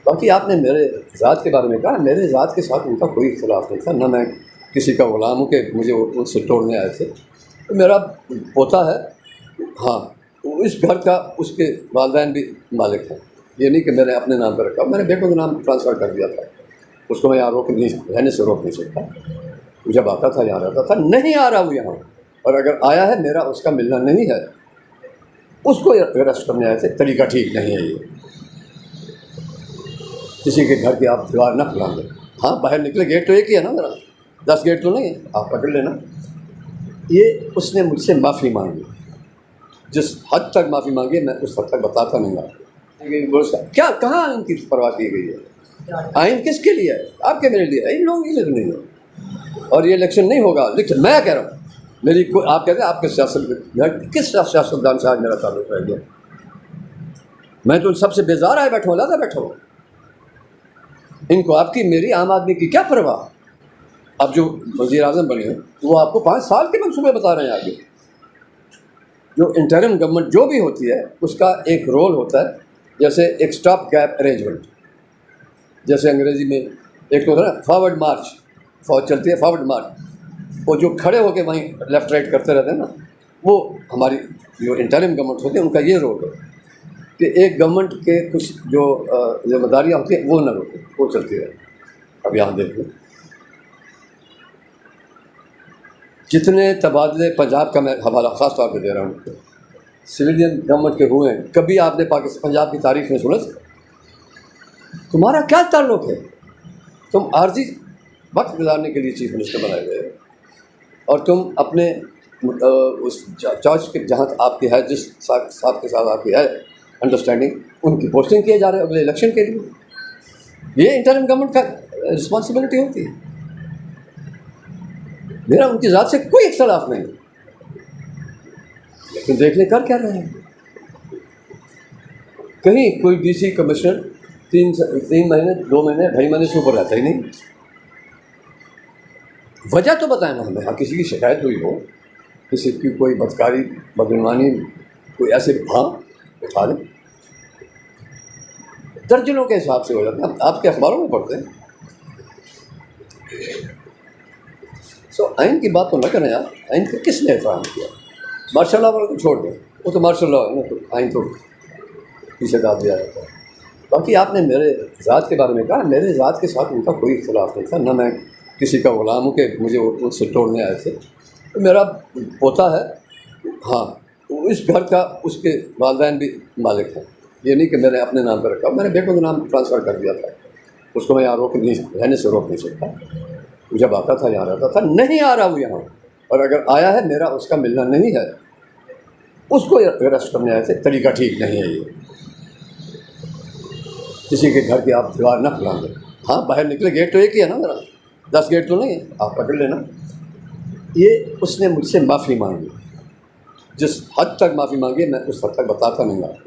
باقی آپ نے میرے ذات کے بارے میں کہا، میرے ذات کے ساتھ ان کا کوئی اختلاف نہیں تھا، نہ میں کسی کا غلام ہوں کہ مجھے ان سے توڑنے آئے تھے. تو میرا پوتا ہے، ہاں اس گھر کا اس کے والدین بھی مالک ہیں. یہ نہیں کہ میں نے اپنے نام پہ رکھا، میں نے بیٹوں کا نام ٹرانسفر کر دیا تھا. اس کو میں یہاں رہنے سے روک نہیں سکتا. جب آتا تھا یہاں رہتا تھا، نہیں آ رہا وہ یہاں، اور اگر آیا ہے میرا اس کا ملنا نہیں ہے. اس کو ریسٹ کرنے آئے تھے، طریقہ ٹھیک نہیں ہے. یہ کسی کے گھر کی آپ دیوار نہ کھلا دیں. ہاں باہر نکلے، گیٹ تو ایک ہی ہے نا میرا، 10 گیٹ تو نہیں ہے، آپ پکڑ لینا. یہ اس نے مجھ سے معافی مانگی، جس حد تک معافی مانگی میں اس حد تک بتاتا نہیں آپ. کیا کہاں آئین کی پرواہ کی گئی ہے؟ آئین کس کے لیے ہے؟ آپ کے میرے لیے ہے. ان لوگوں کے لیے نہیں ہے. اور یہ الیکشن نہیں ہوگا، لیکن میں کہہ رہا ہوں میری آپ کہتے ہیں آپ کے کس سیاستدان سے آج میرا تعلق رہ گیا؟ میں تو ان سب سے بیزار آئے بیٹھا ہوں، لہٰذا بیٹھا ہوں. ان کو آپ کی میری عام آدمی کی کیا پرواہ؟ اب جو وزیر اعظم بنے ہیں وہ آپ کو 5 سال کے منصوبے بتا رہے ہیں. آگے جو انٹرم گورنمنٹ جو بھی ہوتی ہے اس کا ایک رول ہوتا ہے، جیسے ایک اسٹاپ گیپ ارینجمنٹ، جیسے انگریزی میں ایک تو ہوتا ہے نا فارورڈ مارچ، فوج چلتی ہے فارورڈ مارچ، وہ جو کھڑے ہو کے وہیں لیفٹ رائٹ کرتے رہتے ہیں نا، وہ ہماری جو انٹرم گورنمنٹ ہوتی ہے ان کا یہ رول ہے کہ ایک گورنمنٹ کے کچھ جو ذمہ داریاں ہوتی ہیں وہ نہ روکیں، وہ چلتی رہے. اب یہاں دیکھ لیں جتنے تبادلے پنجاب کا میں حوالہ خاص طور پہ دے رہا ہوں، سویلین گورنمنٹ کے ہوئے ہیں. کبھی آپ نے پنجاب کی تاریخ میں سنا؟ تمہارا کیا تعلق ہے؟ تم عارضی وقت گزارنے کے لیے چیف منسٹر بنائے گئے، اور تم اپنے اس چارج کے جہاں آپ کی ہے، جس صاحب کے ساتھ آپ کی ہے انڈرسٹینڈنگ، ان کی پوسٹنگ کیے جا رہے ہیں اگلے الیکشن کے لیے. یہ انٹرم گورنمنٹ کا رسپانسبلٹی ہوتی ہے. میرا ان کی ذات سے کوئی اختلاف نہیں، لیکن دیکھ لیں کر کیا رہے ہیں. کہیں کوئی ڈی سی کمشنر 3 مہینے 2 مہینے 2.5 مہینے سے اوپر رہتا ہی نہیں. وجہ تو بتائیں نا ہمیں. ہاں کسی کی شکایت ہوئی ہو، کسی کی کوئی بدکاری بدعنوانی کوئی ایسے، ہاں اٹھا دیں. درجنوں کے حساب سے ہو جاتے ہیں، آپ کے اخباروں میں پڑھتے ہیں. آئین کی بات تو نہ کریں آپ. آئین کا کس نے احترام کیا؟ مارشل لا والوں کو چھوڑ دیں، وہ تو مارشل لا ہے نا، تو آئین تو پیچھے ڈال دیا جاتا ہے. باقی آپ نے میرے ذات کے بارے میں کہا، میرے ذات کے ساتھ ان کا کوئی اختلاف نہیں تھا، نہ میں کسی کا غلام ہوں کہ مجھے ان سے توڑنے آئے تھے. تو میرا پوتا ہے، ہاں اس گھر کا اس کے والدین بھی مالک ہیں. یہ نہیں کہ میں نے اپنے نام پہ رکھا، میں نے بیٹوں کا نام ٹرانسفر کر دیا تھا. اس کو میں یہاں رہنے سے روک نہیں سکتا. جب آتا تھا یہاں رہتا تھا، نہیں آ رہا وہ یہاں، اور اگر آیا ہے میرا اس کا ملنا نہیں ہے. اس کو ریسٹ کرنے آئے تھے، طریقہ ٹھیک نہیں ہے. یہ کسی کے گھر کی آپ دیوار نہ کھلا دیں. ہاں باہر نکلے، گیٹ تو ایک ہی ہے نا میرا، 10 گیٹ تو نہیں ہے، آپ پکڑ لینا. یہ اس نے مجھ سے معافی مانگی، جس حد تک معافی مانگی میں اس حد تک بتاتا نہیں آپ.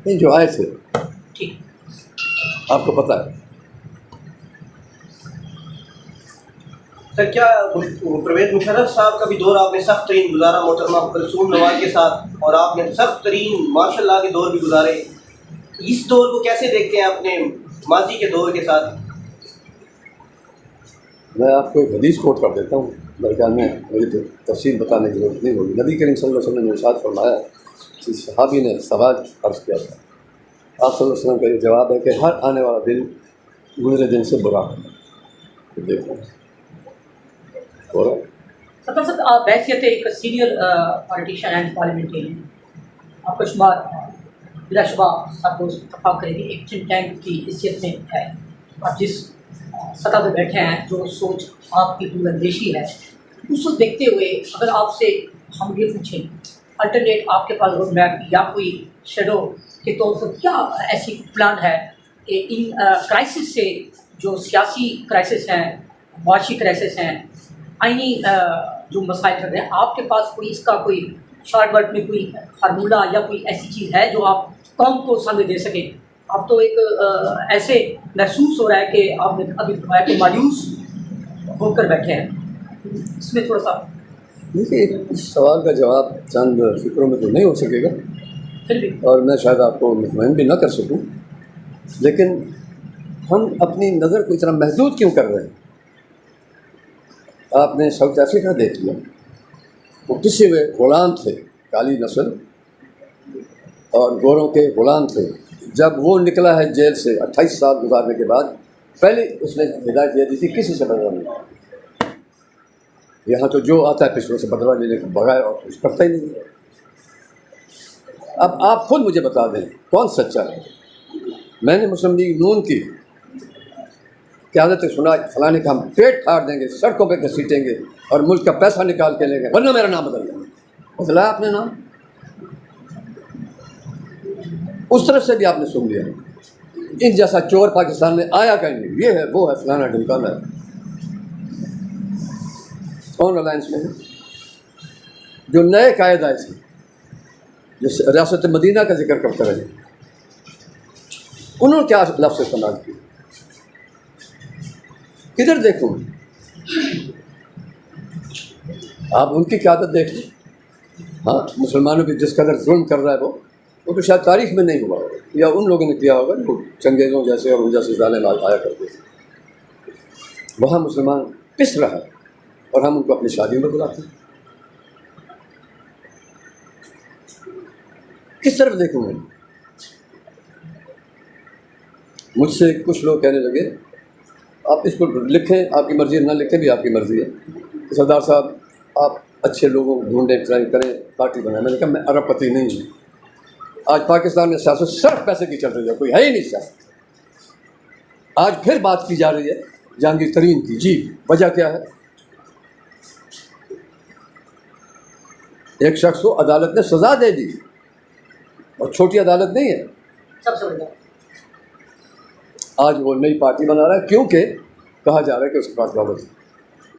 نہیں جو آئے تھے آپ کو پتہ ہے. سر کیا پرویز مشرف صاحب کا بھی دور آپ نے سخت ترین گزارا محترمہ کلثوم نواز کے ساتھ، اور آپ نے سخت ترین مارشل لا کے دور بھی گزارے. اس دور کو کیسے دیکھتے ہیں اپنے ماضی کے دور کے ساتھ؟ میں آپ کو ایک حدیث کوٹ کر دیتا ہوں، میرے خیال میں مجھے تو تفصیل بتانے کی ضرورت نہیں ہوگی. نبی کریم صلی اللہ علیہ وسلم نے ارشاد فرمایا، کسی صحابی نے سوال عرض کیا تھا. آپ صلی اللہ علیہ وسلم کا یہ جواب ہے کہ ہر آنے والا دن گزرے دن سے برا ہے. دیکھو سطر صاحب، آپ بحثیت ایک سینئر پالیٹیشین اینڈ پارلیمنٹرین، آپ کا شمار بلا شبہ سب کو اتفاق کرے گی ایک تھنک ٹینک کی حیثیت میں ہے. آپ جس سطح پہ بیٹھے ہیں، جو سوچ آپ کی دور اندیشی ہے، اس کو دیکھتے ہوئے اگر آپ سے ہم یہ پوچھیں الٹرنیٹ آپ کے پاس روڈ میپ یا کوئی شیڈو کے طور پر کیا ایسی پلان ہے کہ ان کرائسس سے، جو سیاسی کرائسس ہیں، معاشی کرائسس ہیں، آئینی جو مسائل چل رہے ہیں، آپ کے پاس کوئی اس کا کوئی شارٹ کٹ میں کوئی فارمولہ یا کوئی ایسی چیز ہے جو آپ قوم کو سامنے دے سکیں؟ آپ تو ایک ایسے محسوس ہو رہا ہے کہ آپ نے ابھی فرمایا کہ مایوس ہو کر بیٹھے ہیں. اس میں تھوڑا سا دیکھیے، اس سوال کا جواب چند فکروں میں تو نہیں ہو سکے گا. پھر بھی اور میں شاید آپ کو مطمئن بھی نہ کر سکوں، لیکن ہم اپنی نظر کو اتنا محدود کیوں کر رہے ہیں؟ آپ نے ساؤتھ افریقہ دیکھ لیا، وہ کسی ہوئے غلام تھے، کالی نسل اور گوروں کے غلام تھے. جب وہ نکلا ہے جیل سے 28 سال گزارنے کے بعد، پہلے اس نے ہدایت دے دی تھی کسی سے بدلہ نہیں. یہاں تو جو آتا ہے پچھلے سے بدلہ لینے کے بغیر اور کچھ کرتا ہی نہیں. اب آپ خود مجھے بتا دیں کون سچا ہے. میں نے مسلم لیگ نون کی قیادت سنا فلانے کا ہم پیٹ پھاڑ دیں گے، سڑکوں پہ گھسیٹیں گے اور ملک کا پیسہ نکال کے لیں گے، ورنہ میرا نام بدل دیں گے. بدلا آپ نے نام، اس طرف سے بھی آپ نے سن لیا. ان جیسا چور پاکستان میں آیا کہیں نہیں، یہ ہے وہ ہے فلانا ڈھمکانا ہے. کون الائنس میں ہے؟ جو نئے قائد آئے تھے، جو ریاست مدینہ کا ذکر کرتے رہے، انہوں نے کیا لفظ استعمال کیا؟ کدھر دیکھوں؟ آپ ان کی قیادت دیکھ لیں. ہاں، مسلمانوں پہ جس قدر ظلم کر رہا ہے وہ تو شاید تاریخ میں نہیں ہوا ہوگا، یا ان لوگوں نے کیا ہوگا جو چنگیزوں جیسے اور ان جیسے ظالم آیا کرتے تھے. وہاں مسلمان پس رہا ہے اور ہم ان کو اپنی شادیوں میں بلاتے ہیں. کس طرف دیکھوں میں؟ مجھ سے کچھ لوگ کہنے لگے آپ اس کو لکھیں، آپ کی مرضی، نہ لکھیں بھی آپ کی مرضی ہے. سردار صاحب آپ اچھے لوگوں کو ڈھونڈیں، ٹرائی کریں، پارٹی بنائیں. میں نے کہا میں ارب پتی نہیں ہوں. آج پاکستان میں سیاست صرف پیسے کی چل رہی ہے، کوئی ہے ہی نہیں سیاست. آج پھر بات کی جا رہی ہے جہانگیر ترین کی. جی وجہ کیا ہے؟ ایک شخص کو عدالت نے سزا دے دی، اور چھوٹی عدالت نہیں ہے. سب سے بڑا آج وہ نئی پارٹی بنا رہا ہے کیونکہ کہا جا رہا ہے کہ اس کے پاس دولت ہے.